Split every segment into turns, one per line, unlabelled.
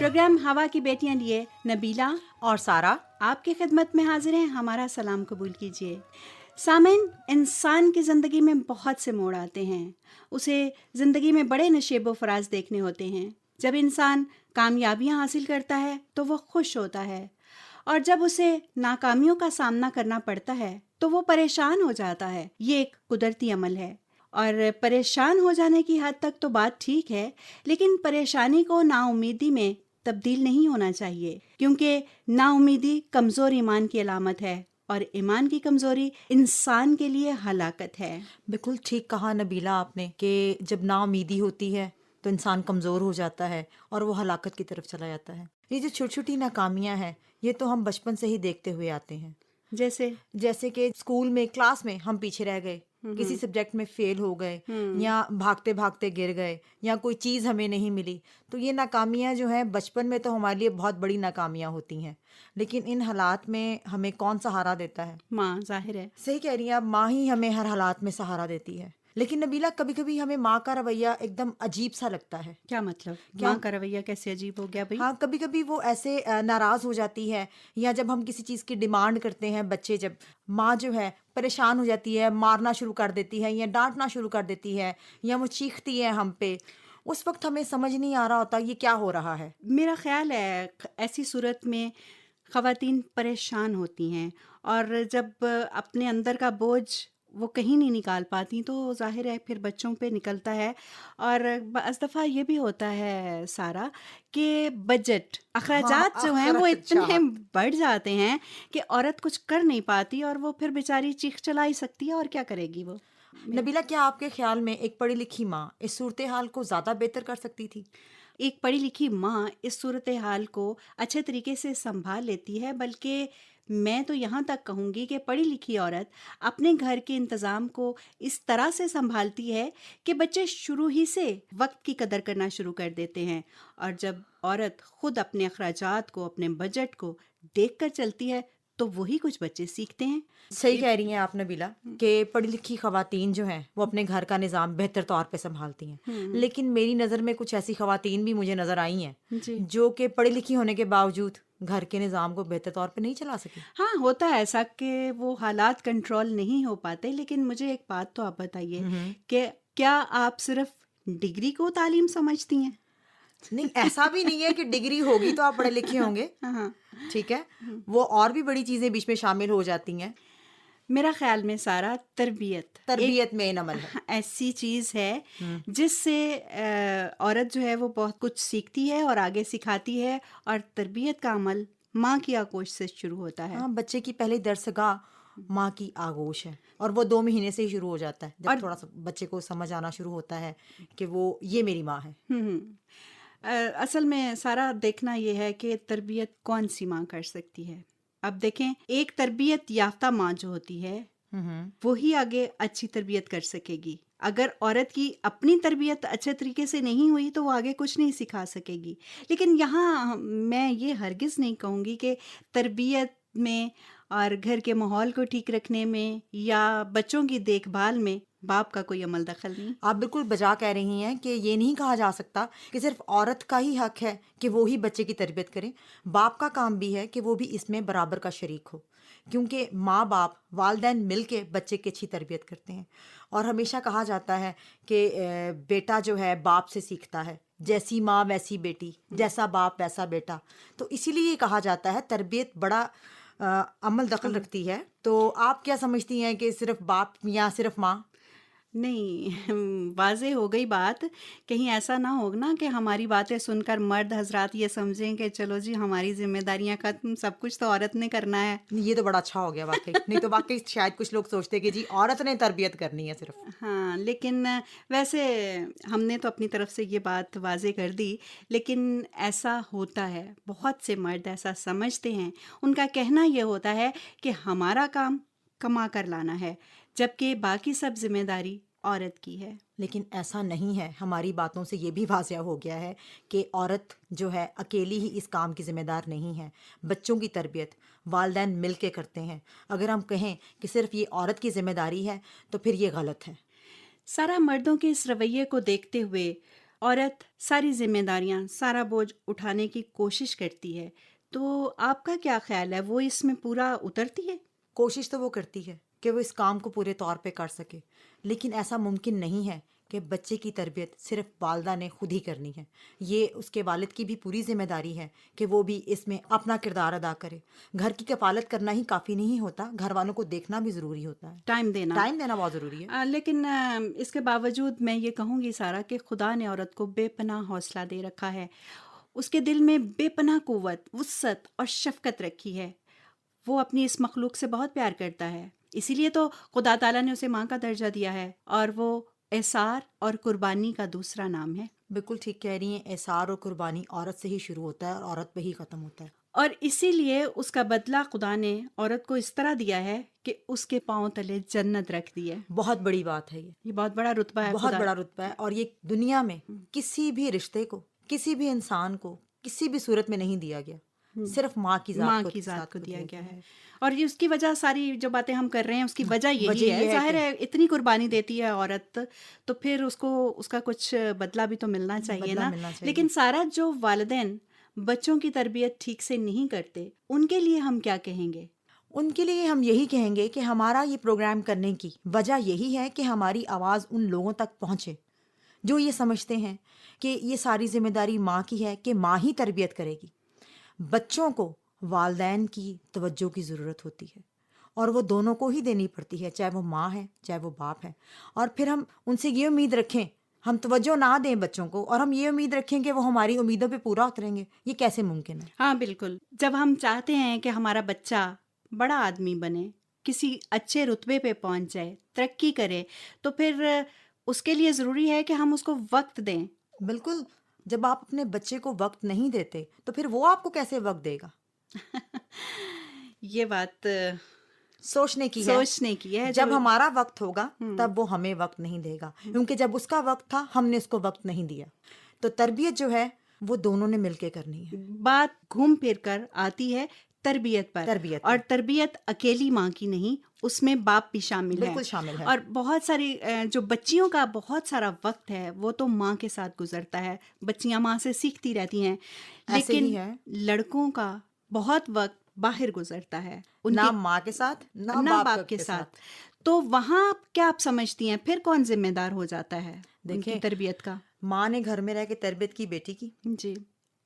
Programme ہوا کی بیٹیاں لیے نبیلہ
اور سارا
آپ کی خدمت میں حاضر ہیں. ہمارا سلام قبول کیجیے. سامعین، انسان کی زندگی میں بہت سے موڑ آتے ہیں. اسے زندگی میں بڑے نشیب و فراز دیکھنے ہوتے ہیں. جب انسان کامیابیاں حاصل کرتا ہے تو وہ خوش ہوتا ہے، اور جب اسے ناکامیوں کا سامنا کرنا پڑتا ہے تو وہ پریشان ہو جاتا ہے. یہ ایک قدرتی عمل ہے، اور پریشان ہو جانے کی حد تک تو بات ٹھیک ہے، لیکن پریشانی کو نا امیدی میں تبدیل نہیں ہونا چاہیے، کیونکہ نا امیدی کمزور ایمان کی علامت ہے، اور ایمان کی کمزوری انسان کے لیے ہلاکت ہے.
بالکل ٹھیک کہا نبیلہ آپ نے کہ جب نا امیدی ہوتی ہے تو انسان کمزور ہو جاتا ہے اور وہ ہلاکت کی طرف چلا جاتا ہے. یہ جو چھوٹی چھوٹی ناکامیاں ہیں یہ تو ہم بچپن سے ہی دیکھتے ہوئے آتے ہیں. جیسے کہ اسکول میں کلاس میں ہم پیچھے رہ گئے، کسی سبجیکٹ میں فیل ہو گئے، یا بھاگتے بھاگتے گر گئے، یا کوئی چیز ہمیں نہیں ملی. تو یہ ناکامیاں جو ہیں بچپن میں تو ہمارے لیے بہت بڑی ناکامیاں ہوتی ہیں، لیکن ان حالات میں ہمیں کون سہارا دیتا ہے؟
ماں. ظاہر ہے،
صحیح کہہ رہی ہیں آپ، ماں ہی ہمیں ہر حالات میں سہارا دیتی ہے. لیکن نبیلہ کبھی کبھی ہمیں ماں کا رویہ ایک دم عجیب سا لگتا ہے.
کیا مطلب؟ ماں کا رویہ کیسے عجیب ہو گیا بھائی؟
ہاں، کبھی کبھی وہ ایسے ناراض ہو جاتی ہے، یا جب ہم کسی چیز کی ڈیمانڈ کرتے ہیں بچے، جب ماں جو ہے پریشان ہو جاتی ہے، مارنا شروع کر دیتی ہے یا ڈانٹنا شروع کر دیتی ہے، یا وہ چیختی ہے ہم پہ، اس وقت ہمیں سمجھ نہیں آ رہا ہوتا یہ کیا ہو رہا ہے.
میرا خیال ہے ایسی صورت میں خواتین پریشان ہوتی ہیں، اور جب اپنے اندر کا بوجھ وہ کہیں نہیں نکال پاتی تو ظاہر ہے پھر بچوں پہ نکلتا ہے. اور بعض دفعہ یہ بھی ہوتا ہے سارا کہ بجٹ، اخراجات جو ہیں وہ اتنے بڑھ جاتے ہیں کہ عورت کچھ کر نہیں پاتی، اور وہ پھر بیچاری چیخ چلا ہی سکتی ہے، اور کیا کرے گی وہ.
نبیلہ کیا آپ کے خیال میں ایک پڑھی لکھی ماں اس صورتحال کو زیادہ بہتر کر سکتی تھی؟
ایک پڑھی لکھی ماں اس صورتحال کو اچھے طریقے سے سنبھال لیتی ہے، بلکہ میں تو یہاں تک کہوں گی کہ پڑھی لکھی عورت اپنے گھر کے انتظام کو اس طرح سے سنبھالتی ہے کہ بچے شروع ہی سے وقت کی قدر کرنا شروع کر دیتے ہیں. اور جب عورت خود اپنے اخراجات کو، اپنے بجٹ کو دیکھ کر چلتی ہے تو وہی کچھ بچے سیکھتے ہیں.
صحیح کہہ رہی ہیں آپ نبیلہ کہ پڑھی لکھی خواتین جو ہیں وہ اپنے گھر کا نظام بہتر طور پہ سنبھالتی ہیں، لیکن میری نظر میں کچھ ایسی خواتین بھی مجھے نظر آئی ہیں جو کہ پڑھی لکھی ہونے کے باوجود گھر کے نظام کو بہتر طور پہ نہیں چلا سکی.
ہاں، ہوتا ہے ایسا کہ وہ حالات کنٹرول نہیں ہو پاتے. لیکن مجھے ایک بات تو آپ بتائیے کہ کیا آپ صرف ڈگری کو تعلیم سمجھتی ہیں؟
نہیں، ایسا بھی نہیں ہے کہ ڈگری ہوگی تو آپ پڑھے لکھے ہوں گے. ٹھیک ہے، وہ اور بھی بڑی چیزیں بیچ میں شامل ہو جاتی ہیں.
میرا خیال میں سارا تربیت
مین عمل ہے،
ایسی چیز ہے جس سے عورت جو ہے وہ بہت کچھ سیکھتی ہے اور آگے سکھاتی ہے. اور تربیت کا عمل ماں کی آغوش سے شروع ہوتا ہے.
ہاں، بچے کی پہلی درسگاہ ماں کی آغوش ہے، اور وہ 2 مہینے سے ہی شروع ہو جاتا ہے، جب تھوڑا سا بچے کو سمجھ آنا شروع ہوتا ہے کہ وہ یہ میری ماں ہے.
اصل میں سارا دیکھنا یہ ہے کہ تربیت کون سی ماں کر سکتی ہے. اب دیکھیں، ایک تربیت یافتہ ماں جو ہوتی ہے وہی آگے اچھی تربیت کر سکے گی. اگر عورت کی اپنی تربیت اچھے طریقے سے نہیں ہوئی تو وہ آگے کچھ نہیں سکھا سکے گی. لیکن یہاں میں یہ ہرگز نہیں کہوں گی کہ تربیت میں اور گھر کے ماحول کو ٹھیک رکھنے میں یا بچوں کی دیکھ بھال میں باپ کا کوئی عمل دخل نہیں.
آپ بالکل بجا کہہ رہی ہیں کہ یہ نہیں کہا جا سکتا کہ صرف عورت کا ہی حق ہے کہ وہ ہی بچے کی تربیت کریں. باپ کا کام بھی ہے کہ وہ بھی اس میں برابر کا شریک ہو، کیونکہ ماں باپ والدین مل کے بچے کی اچھی تربیت کرتے ہیں. اور ہمیشہ کہا جاتا ہے کہ بیٹا جو ہے باپ سے سیکھتا ہے، جیسی ماں ویسی بیٹی، جیسا باپ ویسا بیٹا. تو اسی لیے یہ کہا جاتا ہے تربیت بڑا عمل دخل رکھتی ہے. تو آپ کیا سمجھتی ہیں کہ صرف باپ یا صرف ماں؟
نہیں، واضح ہو گئی بات. کہیں ایسا نہ ہو نا کہ ہماری باتیں سن کر مرد حضرات یہ سمجھیں کہ چلو جی ہماری ذمہ داریاں ختم، سب کچھ تو عورت نے کرنا ہے.
یہ تو بڑا اچھا ہو گیا واقعی. نہیں تو واقعی شاید کچھ لوگ سوچتے کہ جی عورت نے تربیت کرنی ہے صرف.
ہاں، لیکن ویسے ہم نے تو اپنی طرف سے یہ بات واضح کر دی، لیکن ایسا ہوتا ہے، بہت سے مرد ایسا سمجھتے ہیں. ان کا کہنا یہ ہوتا ہے کہ ہمارا کام کما کر لانا ہے، جبکہ باقی سب ذمہ داری عورت کی ہے.
لیکن ایسا نہیں ہے. ہماری باتوں سے یہ بھی واضح ہو گیا ہے کہ عورت جو ہے اکیلی ہی اس کام کی ذمہ دار نہیں ہے. بچوں کی تربیت والدین مل کے کرتے ہیں. اگر ہم کہیں کہ صرف یہ عورت کی ذمہ داری ہے تو پھر یہ غلط ہے.
سارا مردوں کے اس رویے کو دیکھتے ہوئے عورت ساری ذمہ داریاں، سارا بوجھ اٹھانے کی کوشش کرتی ہے، تو آپ کا کیا خیال ہے، وہ اس میں پورا اترتی ہے؟
کوشش تو وہ کرتی ہے کہ وہ اس کام کو پورے طور پہ کر سکے، لیکن ایسا ممکن نہیں ہے کہ بچے کی تربیت صرف والدہ نے خود ہی کرنی ہے۔ یہ اس کے والد کی بھی پوری ذمہ داری ہے کہ وہ بھی اس میں اپنا کردار ادا کرے۔ گھر کی کفالت کرنا ہی کافی نہیں ہوتا، گھر والوں کو دیکھنا بھی ضروری ہوتا ہے،
ٹائم دینا۔
ٹائم دینا بہت ضروری ہے۔
لیکن اس کے باوجود میں یہ کہوں گی سارا کہ خدا نے عورت کو بے پناہ حوصلہ دے رکھا ہے، اس کے دل میں بے پناہ قوت، وسعت اور شفقت رکھی ہے۔ وہ اپنی اس مخلوق سے بہت پیار کرتا ہے، اسی لیے تو خدا تعالیٰ نے اسے ماں کا درجہ دیا ہے، اور وہ احسار اور قربانی کا دوسرا نام ہے۔
بالکل ٹھیک کہہ رہی ہیں، احسار اور قربانی عورت سے ہی شروع ہوتا ہے اور عورت پہ ہی ختم ہوتا ہے۔
اور اسی لیے اس کا بدلہ خدا نے عورت کو اس طرح دیا ہے کہ اس کے پاؤں تلے جنت رکھ دی ہے۔
بہت بڑی بات ہے،
یہ بہت بڑا رتبہ ہے،
بہت
خدا
بڑا رتبہ ہے، اور یہ دنیا میں کسی بھی رشتے کو، کسی بھی انسان کو کسی بھی صورت میں نہیں دیا گیا، صرف ماں کی
ماں
ذات
کی ذات کو دیا گیا
ہے۔
ہے۔ اور یہ اس کی وجہ، ساری جو باتیں ہم کر رہے ہیں اس کی وجہ یہی ہے۔
یہ ہے
ظاہر
کہ
ہے اتنی قربانی دیتی ہے عورت، تو پھر اس کو اس کا کچھ بدلہ بھی تو ملنا چاہیے
بدلہ
نا۔
ملنا چاہیے۔
لیکن سارا جو والدین بچوں کی تربیت ٹھیک سے نہیں کرتے، ان کے لیے ہم کیا کہیں گے؟
ان کے لیے ہم یہی کہیں گے کہ ہمارا یہ پروگرام کرنے کی وجہ یہی ہے کہ ہماری آواز ان لوگوں تک پہنچے جو یہ سمجھتے ہیں کہ یہ ساری ذمہ داری ماں کی ہے، کہ ماں ہی تربیت کرے گی۔ بچوں کو والدین کی توجہ کی ضرورت ہوتی ہے، اور وہ دونوں کو ہی دینی پڑتی ہے، چاہے وہ ماں ہے چاہے وہ باپ ہے۔ اور پھر ہم ان سے یہ امید رکھیں، ہم توجہ نہ دیں بچوں کو، اور ہم یہ امید رکھیں کہ وہ ہماری امیدوں پہ پورا اتریں گے، یہ کیسے ممکن ہے؟
ہاں بالکل، جب ہم چاہتے ہیں کہ ہمارا بچہ بڑا آدمی بنے، کسی اچھے رتبے پہ پہنچ جائے، ترقی کرے، تو پھر اس کے لیے ضروری ہے کہ ہم اس کو وقت دیں۔
بالکل، جب آپ اپنے بچے کو وقت نہیں دیتے تو پھر وہ آپ کو کیسے وقت دے گا؟
یہ بات
سوچنے کی ہے۔
سوچنے کی ہے۔
جب ہمارا وقت ہوگا تب وہ ہمیں وقت نہیں دے گا، کیونکہ جب اس کا وقت تھا ہم نے اس کو وقت نہیں دیا۔ تو تربیت جو ہے وہ دونوں نے مل کے کرنی ہے۔
بات گھوم پھر کر آتی ہے تربیت پر،
تربیت
اور تربیت اکیلی ماں کی نہیں، اس میں باپ بھی شامل ہے۔
بالکل شامل ہے۔
اور بہت ساری جو بچیوں کا بہت سارا وقت ہے وہ تو ماں کے ساتھ گزرتا ہے، بچیاں ماں سے سیکھتی رہتی ہیں،
ایسے
لیکن
ہی ہے،
لڑکوں کا بہت وقت باہر گزرتا ہے، ان
نہ
کی
ماں کے ساتھ
نہ باپ کے ساتھ۔ تو وہاں کیا آپ سمجھتی ہیں پھر کون ذمہ دار ہو جاتا ہے ان کی تربیت کا؟
ماں نے گھر میں رہ کے تربیت کی بیٹی کی،
جی،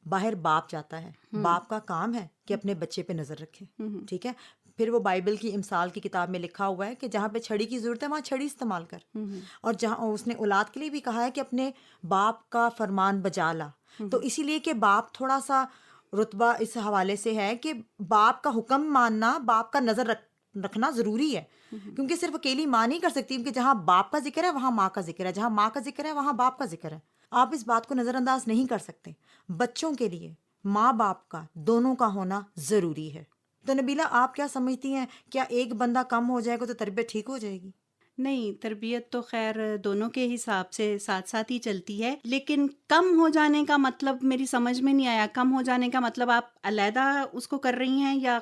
باہر باپ جاتا ہے، باپ کا کام ہے کہ اپنے بچے پہ نظر رکھے، ٹھیک ہے۔ پھر وہ بائبل کی امثال کی کتاب میں لکھا ہوا ہے کہ جہاں پہ چھڑی کی ضرورت ہے وہاں چھڑی استعمال کر، اور جہاں اس نے اولاد کے لیے بھی کہا ہے کہ اپنے باپ کا فرمان بجا لا۔ تو اسی لیے کہ باپ تھوڑا سا رتبہ اس حوالے سے ہے کہ باپ کا حکم ماننا، باپ کا نظر رکھنا ضروری ہے، کیونکہ صرف اکیلی ماں نہیں کر سکتی، کیونکہ جہاں باپ کا ذکر ہے وہاں ماں کا ذکر ہے، جہاں ماں کا ذکر ہے وہاں باپ کا ذکر ہے۔ آپ اس بات کو نظر انداز نہیں کر سکتے۔ بچوں کے لیے ماں باپ کا دونوں کا ہونا ضروری ہے۔ تو نبیلہ، آپ کیا سمجھتی ہیں، کیا ایک بندہ کم ہو جائے گا تو تربیت ٹھیک ہو جائے گی؟
نہیں، تربیت تو خیر دونوں کے حساب سے ساتھ ساتھ ہی چلتی ہے، لیکن کم ہو جانے کا مطلب میری سمجھ میں نہیں آیا۔ کم ہو جانے کا مطلب آپ علیحدہ اس کو کر رہی ہیں یا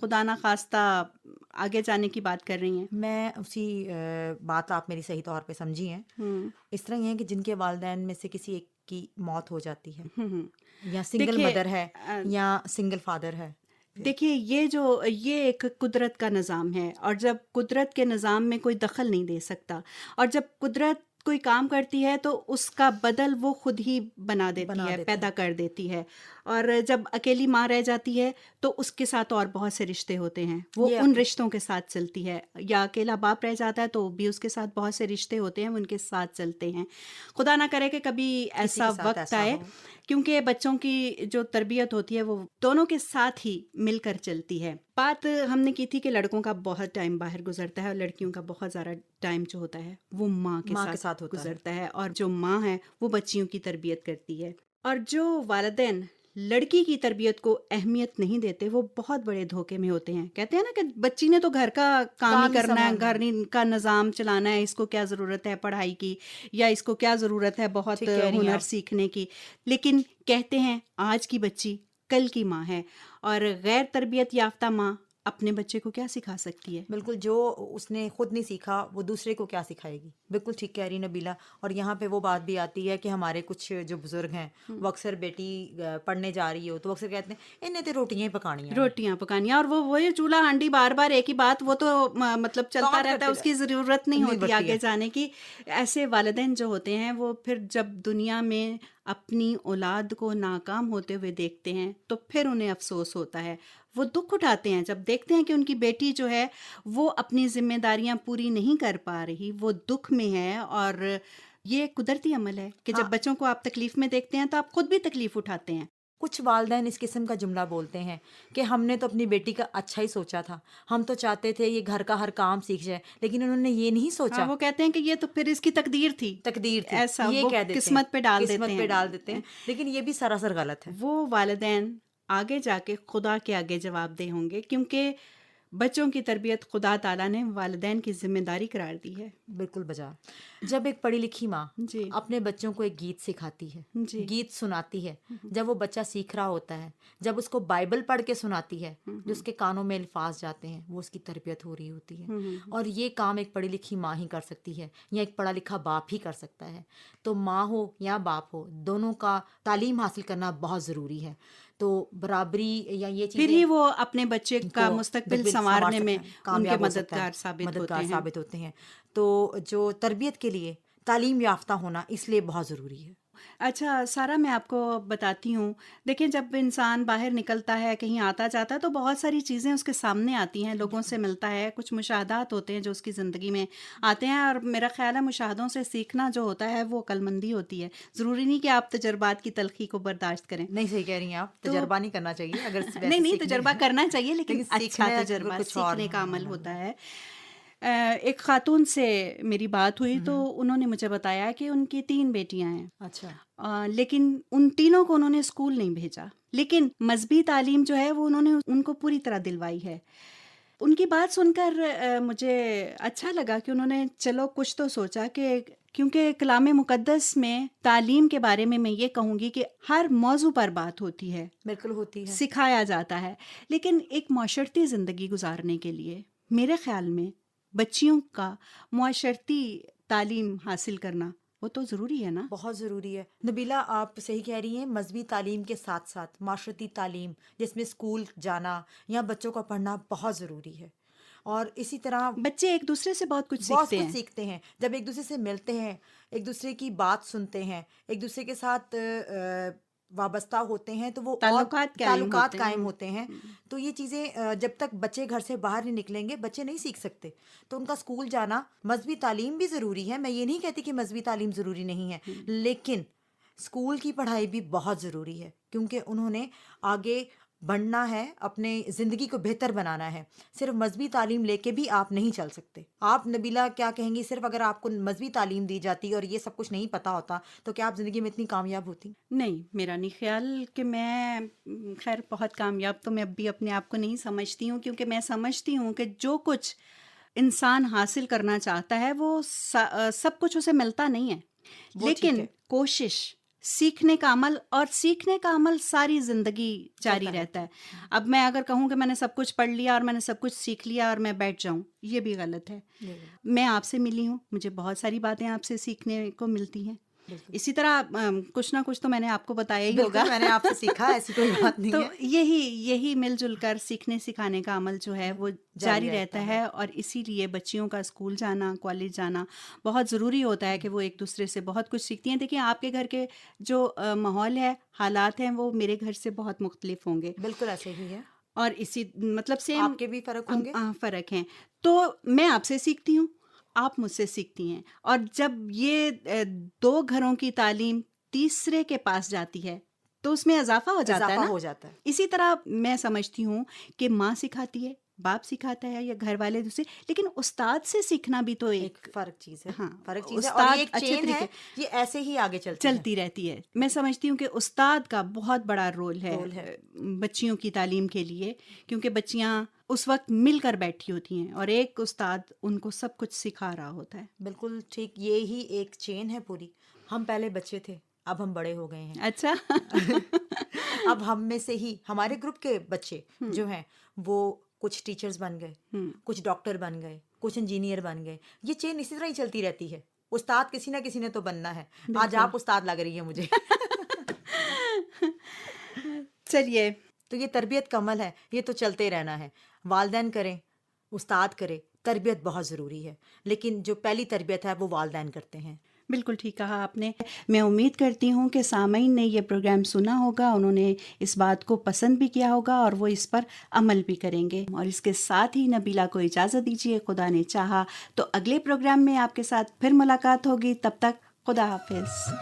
خدا نہ خواستہ آگے جانے کی بات کر رہی ہیں؟
میں اسی بات آپ میری صحیح طور پہ سمجھی ہیں۔ اس طرح یہ ہے کہ جن کے والدین میں سے کسی ایک کی موت ہو جاتی ہے، یا سنگل مدر ہے یا سنگل فادر ہے۔
دیکھیے، یہ ایک قدرت کا نظام ہے، اور جب قدرت کے نظام میں کوئی دخل نہیں دے سکتا، اور جب قدرت کوئی کام کرتی ہے تو اس کا بدل وہ خود ہی بنا دیتی ہے، پیدا کر دیتی ہے۔ اور جب اکیلی ماں رہ جاتی ہے تو اس کے ساتھ اور بہت سے رشتے ہوتے ہیں، وہ ان رشتوں کے ساتھ چلتی ہے، یا اکیلا باپ رہ جاتا ہے تو بھی اس کے ساتھ بہت سے رشتے ہوتے ہیں، ان کے ساتھ چلتے ہیں۔ خدا نہ کرے کہ کبھی ایسا وقت آئے، کیونکہ بچوں کی جو تربیت ہوتی ہے وہ دونوں کے ساتھ ہی مل کر چلتی ہے۔ بات ہم نے کی تھی کہ لڑکوں کا بہت ٹائم باہر گزرتا ہے، اور لڑکیوں کا بہت زیادہ ٹائم جو ہوتا ہے وہ ماں کے ساتھ گزرتا ہے، اور جو ماں ہے وہ بچیوں کی تربیت کرتی ہے۔ اور جو والدین لڑکی کی تربیت کو اہمیت نہیں دیتے وہ بہت بڑے دھوکے میں ہوتے ہیں۔ کہتے ہیں نا کہ بچی نے تو گھر کا کام ہی کرنا ہے، گھر کا نظام چلانا ہے، اس کو کیا ضرورت ہے پڑھائی کی، یا اس کو کیا ضرورت ہے بہت ہنر سیکھنے کی۔ لیکن کہتے ہیں آج کی بچی کل کی ماں ہے، اور غیر تربیت یافتہ ماں اپنے بچے کو کیا سکھا سکتی ہے؟
بالکل، جو اس نے خود نہیں سیکھا وہ دوسرے کو کیا سکھائے گی. بالکل ٹھیک کہہ رہی نبیلہ. اور یہاں پہ وہ بات بھی آتی ہے کہ ہمارے کچھ جو بزرگ ہیں وہ اکثر بیٹی پڑھنے جا رہی ہو تو اکثر کہتے ہیں انہیں تو روٹیاں ہی پکانیاں ہیں.
روٹیاں پکانی، اور وہ چولہا ہانڈی بار بار ایک ہی بات، وہ تو مطلب چلتا
کام
رہتا ہے،
کرتے
اس کی ضرورت نہیں
نہیں
ہوتی
پڑتی
آگے
ہے.
جانے کی. ایسے والدین جو ہوتے ہیں وہ پھر جب دنیا میں اپنی اولاد کو ناکام ہوتے ہوئے دیکھتے ہیں تو پھر انہیں افسوس ہوتا ہے. وہ دکھ اٹھاتے ہیں جب دیکھتے ہیں کہ ان کی بیٹی جو ہے وہ اپنی ذمہ داریاں پوری نہیں کر پا رہی، وہ دکھ میں ہے. اور یہ ایک قدرتی عمل ہے کہ جب
ہاں،
بچوں کو آپ تکلیف میں دیکھتے ہیں تو آپ خود بھی تکلیف اٹھاتے ہیں.
کچھ والدین اس قسم کا جملہ بولتے ہیں کہ ہم نے تو اپنی بیٹی کا اچھا ہی سوچا تھا، ہم تو چاہتے تھے یہ گھر کا ہر کام سیکھ جائے، لیکن انہوں نے یہ نہیں
ہاں،
سوچا.
وہ کہتے ہیں کہ یہ تو پھر اس کی تقدیر تھی،
تقدیر تھی،
ایسا
یہ
وہ
کہہ دیتے ہیں،
قسمت پہ ڈال دیتے
قسمت پہ ڈال دیتے ہیں،
ہیں.
لیکن یہ بھی سراسر غلط ہے.
وہ والدین آگے جا کے خدا کے آگے جواب دہ ہوں گے، کیونکہ بچوں کی تربیت خدا تعالیٰ نے والدین کی ذمہ داری قرار دی ہے.
بالکل بجا. جب ایک پڑھی لکھی ماں
جی
اپنے بچوں کو ایک گیت سکھاتی ہے،
جی
گیت سناتی ہے، جب وہ بچہ سیکھ رہا ہوتا ہے، جب اس کو بائبل پڑھ کے سناتی ہے، جو اس کے کانوں میں الفاظ جاتے ہیں وہ اس کی تربیت ہو رہی ہوتی ہے. اور یہ کام ایک پڑھی لکھی ماں ہی کر سکتی ہے یا ایک پڑھا لکھا باپ ہی کر سکتا ہے. تو ماں ہو یا باپ ہو، دونوں کا تعلیم حاصل کرنا بہت ضروری ہے. تو برابری یا یہ
پھر
چیزیں
ہی وہ اپنے بچے کا
کو
مستقبل
سنوار
سنوارنے میں
سکتا ہے،
ان کے
کامیاب ہو سکتا ہے،
مددگار ثابت
مددگار
ہوتے ہیں.
ثابت ہوتے ہیں. تو جو تربیت کے لیے تعلیم یافتہ ہونا اس لیے بہت ضروری ہے.
اچھا سارا، میں آپ کو بتاتی ہوں، دیکھیں جب انسان باہر نکلتا ہے کہیں آتا جاتا ہے تو بہت ساری چیزیں اس کے سامنے آتی ہیں، لوگوں سے ملتا ہے، کچھ مشاہدات ہوتے ہیں جو اس کی زندگی میں آتے ہیں. اور میرا خیال ہے مشاہدوں سے سیکھنا جو ہوتا ہے وہ عقل مندی ہوتی ہے. ضروری نہیں کہ آپ تجربات کی تلخی کو برداشت کریں.
نہیں، صحیح کہہ رہی ہیں آپ،
تو
تجربہ نہیں کرنا چاہیے اگر
نہیں
ویسے
نہیں،
سیکھنے
تجربہ کرنا چاہیے لیکن اچھا
سیکھنے
تجربہ،
کچھ اور.
سیکھنے کا عمل ہوتا ہے. ایک خاتون سے میری بات ہوئی تو انہوں نے مجھے بتایا کہ ان کی 3 بیٹیاں ہیں،
اچھا.
لیکن ان تینوں کو انہوں نے اسکول نہیں بھیجا، لیکن مذہبی تعلیم جو ہے وہ انہوں نے ان کو پوری طرح دلوائی ہے. ان کی بات سن کر مجھے اچھا لگا کہ انہوں نے چلو کچھ تو سوچا، کہ کیونکہ کلام مقدس میں تعلیم کے بارے میں یہ کہوں گی کہ ہر موضوع پر بات ہوتی ہے،
بالکل ہوتی ہے.
سکھایا جاتا ہے. لیکن ایک معاشرتی زندگی گزارنے کے لیے میرے خیال میں بچیوں کا معاشرتی تعلیم حاصل کرنا وہ تو ضروری ہے نا.
بہت ضروری ہے. نبیلہ آپ صحیح کہہ رہی ہیں، مذہبی تعلیم کے ساتھ ساتھ معاشرتی تعلیم جس میں اسکول جانا یا بچوں کا پڑھنا بہت ضروری ہے. اور اسی طرح
بچے ایک دوسرے سے بہت کچھ
بہت
سیکھتے
کچھ
ہیں.
سیکھتے ہیں جب ایک دوسرے سے ملتے ہیں، ایک دوسرے کی بات سنتے ہیں، ایک دوسرے کے ساتھ وابستہ ہوتے ہیں تو وہ اور تعلقات قائم ہوتے ہیں. تو یہ چیزیں جب تک بچے گھر سے باہر نہیں نکلیں گے بچے نہیں سیکھ سکتے. تو ان کا اسکول جانا، مذہبی تعلیم بھی ضروری ہے، میں یہ نہیں کہتی کہ مذہبی تعلیم ضروری نہیں ہے، لیکن اسکول کی پڑھائی بھی بہت ضروری ہے کیونکہ انہوں نے آگے بڑھنا ہے، اپنے زندگی کو بہتر بنانا ہے. صرف مذہبی تعلیم لے کے بھی آپ نہیں چل سکتے. آپ نبیلہ کیا کہیں گی، صرف اگر آپ کو مذہبی تعلیم دی جاتی اور یہ سب کچھ نہیں پتا ہوتا تو کیا آپ زندگی میں اتنی کامیاب ہوتی؟
نہیں، میرا نہیں خیال کہ میں خیر بہت کامیاب تو میں اب بھی اپنے آپ کو نہیں سمجھتی ہوں، کیونکہ میں سمجھتی ہوں کہ جو کچھ انسان حاصل کرنا چاہتا ہے وہ سب کچھ اسے ملتا نہیں ہے،
وہ ٹھیک
لیکن
ہے،
کوشش، سیکھنے کا عمل، اور سیکھنے کا عمل ساری زندگی جاری
چلتا
رہتا ہے. اب میں اگر کہوں کہ میں نے سب کچھ پڑھ لیا اور میں نے سب کچھ سیکھ لیا اور میں بیٹھ جاؤں، یہ بھی غلط ہے. میں آپ سے ملی ہوں، مجھے بہت ساری باتیں آپ سے سیکھنے کو ملتی ہیں. اسی طرح کچھ نہ کچھ تو میں نے آپ کو بتایا ہی ہوگا.
بالکل میں نے آپ سے سیکھا، ایسی کوئی بات نہیں
تو
ہے.
یہی مل جل کر سیکھنے سکھانے کا عمل جو ہے وہ جاری رہتا ہے. اور اسی لیے بچیوں کا اسکول جانا، کالج جانا بہت ضروری ہوتا ہے کہ وہ ایک دوسرے سے بہت کچھ سیکھتی ہیں. دیکھیں آپ کے گھر کے جو ماحول ہے، حالات ہیں، وہ میرے گھر سے بہت مختلف ہوں گے.
بالکل ایسے ہی ہے.
اور اسی مطلب سیم
آپ کے بھی فرق ہوں گے.
فرق ہیں. تو میں آپ سے سیکھتی ہوں، آپ مجھ سے سیکھتی ہیں. اور جب یہ 2 گھروں کی تعلیم تیسرے کے پاس جاتی ہے تو اس میں اضافہ ہو جاتا ہے نا.
ہو جاتا ہے.
اسی طرح میں سمجھتی ہوں کہ ماں سکھاتی ہے، باپ سکھاتا ہے یا گھر والے دوسرے، لیکن استاد سے سیکھنا بھی تو
ایک فرق چیز ہے.
ہاں،
فرق چیز ہے اور
استاد
یہ ایک
اچھے
چین ہے، یہ ایسے ہی آگے
چلتی رہتی ہے. میں سمجھتی ہوں کہ استاد کا بہت بڑا رول ہے بچیوں کی تعلیم کے لیے، کیونکہ بچیاں اس وقت مل کر بیٹھی ہوتی ہیں اور ایک استاد ان کو سب کچھ سکھا رہا ہوتا ہے.
بالکل ٹھیک، یہی ایک چین ہے پوری. ہم پہلے بچے تھے، اب ہم بڑے ہو گئے ہیں.
اچھا.
اب ہم میں سے ہی ہمارے گروپ کے بچے جو ہیں وہ کچھ ٹیچرز بن گئے،
ہوں،
کچھ ڈاکٹر بن گئے، کچھ انجینئر بن گئے. یہ چین اسی طرح ہی چلتی رہتی ہے. استاد کسی نہ کسی نے تو بننا ہے. آج
بالکل.
آپ استاد لگ رہی ہیں مجھے.
چلیے.
تو یہ تربیت کا عمل ہے، یہ تو چلتے رہنا ہے. والدین کریں، استاد کرے، تربیت بہت ضروری ہے. لیکن جو پہلی تربیت ہے وہ والدین کرتے ہیں.
بالکل ٹھیک کہا آپ نے. میں امید کرتی ہوں کہ سامعین نے یہ پروگرام سنا ہوگا، انہوں نے اس بات کو پسند بھی کیا ہوگا اور وہ اس پر عمل بھی کریں گے. اور اس کے ساتھ ہی نبیلہ کو اجازت دیجیے، خدا نے چاہا تو اگلے پروگرام میں آپ کے ساتھ پھر ملاقات ہوگی. تب تک خدا حافظ.